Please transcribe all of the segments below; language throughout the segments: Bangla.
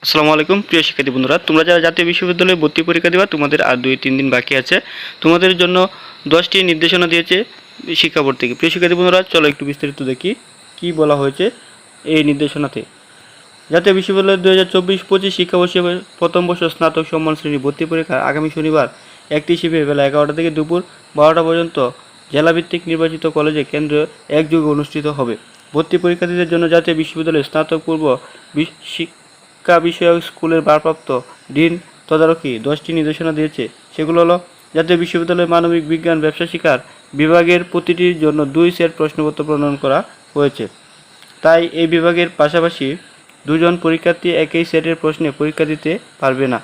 আসসালামু আলাইকুম প্রিয় শিক্ষার্থী বন্ধুরা, তোমরা যারা জাতীয় বিশ্ববিদ্যালয়ে ভর্তি পরীক্ষা দিবা তোমাদের আর 2-3 দিন বাকি আছে। তোমাদের জন্য 10টি নির্দেশনা দিয়েছে শিক্ষা বোর্ড থেকে। প্রিয় শিক্ষার্থী বন্ধুরা, চলো একটু বিস্তারিত দেখি কি বলা হয়েছে এই নির্দেশনাতে। জাতীয় বিশ্ববিদ্যালয়ের 2024-25 শিক্ষাবর্ষে প্রথম বর্ষ স্নাতক সম্মান শ্রেণী ভর্তি পরীক্ষা আগামী শনিবার 31 মে বেলা 11টা থেকে দুপুর 12টা পর্যন্ত জেলাভিত্তিক নির্বাচিত কলেজে কেন্দ্রে একযোগে অনুষ্ঠিত হবে। ভর্তি পরীক্ষার্থীদের জন্য জাতীয় বিশ্ববিদ্যালয়ের স্নাতক পূর্ব শিক্ষা বিষয়ক স্কুলের ভারপ্রাপ্ত ডিন তদারকি 10টি নির্দেশনা দিয়েছে। সেগুলো হলো: জাতীয় বিশ্ববিদ্যালয়ের মানবিক বিজ্ঞান ব্যবসা শিক্ষার বিভাগের প্রতিটির জন্য 2 সেট প্রশ্নপত্র প্রণয়ন করা হয়েছে। তাই এই বিভাগের পাশাপাশি 2 জন পরীক্ষার্থী একই সেটের প্রশ্নে পরীক্ষা দিতে পারবে না।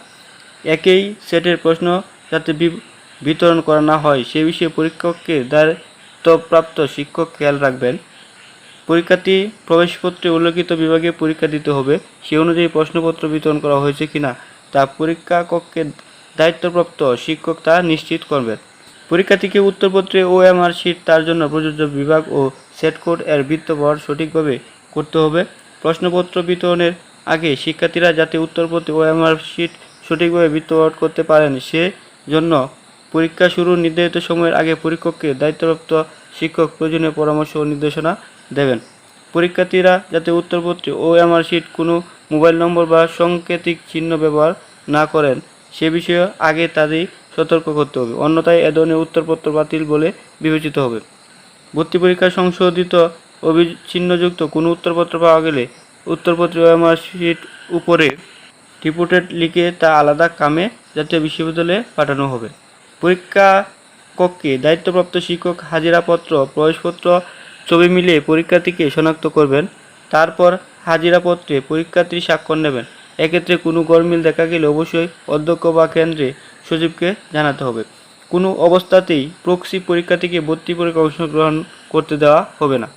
একই সেটের প্রশ্ন যাতে বিতরণ করা না হয় সে বিষয়ে পরীক্ষককে দায়িত্বপ্রাপ্ত শিক্ষক খেয়াল রাখবেন। পরীক্ষার্থী প্রবেশপত্রে উল্লেখিত বিভাগে পরীক্ষা দিতে হবে। সে অনুযায়ী প্রশ্নপত্র বিতরণ করা হয়েছে কিনা তা পরীক্ষা কক্ষের দায়িত্বপ্রাপ্ত শিক্ষক তা নিশ্চিত করবেন। পরীক্ষার্থীকে উত্তরপত্রে OMR শিট তার জন্য প্রযোজ্য বিভাগ ও সেট কোড এর বৃত্তবর সঠিকভাবে করতে হবে। প্রশ্নপত্র বিতরণের আগে শিক্ষার্থীরা যাতে উত্তরপত্রে OMR শিট সঠিকভাবে বৃত্তবর করতে পারেন সে জন্য পরীক্ষা শুরুর নির্ধারিত সময়ের আগে পরীক্ষককে দায়িত্বপ্রাপ্ত শিক্ষক প্রয়োজনীয় পরামর্শ ও নির্দেশনা দেবেন। পরীক্ষার্থীরা যাতে উত্তরপত্রে OMR শিট কোনো মোবাইল নম্বর বা সাংকেতিক চিহ্ন ব্যবহার না করেন সে বিষয়ে আগে তাদের সতর্ক করতে হবে, অন্যথায় এ ধরনের উত্তরপত্র বাতিল বলে বিবেচিত হবে। ভর্তি পরীক্ষায় সংশোধিত অভিচিহ্নযুক্ত কোনো উত্তরপত্র পাওয়া গেলে উত্তরপত্রে OMR শিট উপরে রিপোর্টেড লিখে তা আলাদা কামে জাতীয় বিশ্ববিদ্যালয়ে পাঠানো হবে। পরীক্ষা কক্ষে দায়িত্বপ্রাপ্ত শিক্ষক হাজিরাপত্র প্রবেশপত্র ছবি মিলিয়ে পরীক্ষার্থীকে শনাক্ত করবেন। তারপর হাজিরাপত্রে পরীক্ষার্থীর স্বাক্ষর নেবেন। এক্ষেত্রে কোনো গরমিল দেখা গেলে অবশ্যই অধ্যক্ষ বা কেন্দ্রে সচিবকে জানাতে হবে। কোনো অবস্থাতেই প্রক্সি পরীক্ষার্থীকে ভর্তি পরীক্ষায় অংশগ্রহণ করতে দেওয়া হবে না।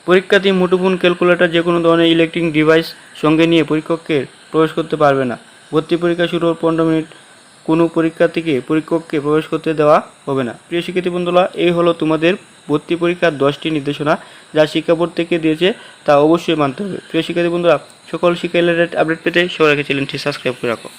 পরীক্ষার্থী মুঠোফোন, ক্যালকুলেটর যে কোনো ধরনের ইলেকট্রনিক ডিভাইস সঙ্গে নিয়ে পরীক্ষককে প্রবেশ করতে পারবে না। ভর্তি পরীক্ষা শুরুর 15 মিনিট কোনো পরীক্ষার্থীকে পরীক্ষককে প্রবেশ করতে দেওয়া হবে না। প্রিয় শিক্ষার্থী বন্ধুরা, এই হলো তোমাদের ভর্তি পরীক্ষার 10টি নির্দেশনা যা শিক্ষা বোর্ড থেকে দিয়েছে, তা অবশ্যই মানতে হবে। প্রিয় শিক্ষার্থী বন্ধুরা, সকল শিক্ষা রিলেটেড আপডেট পেতে সবাইকে চ্যানেলটি সাবস্ক্রাইব করে রাখো।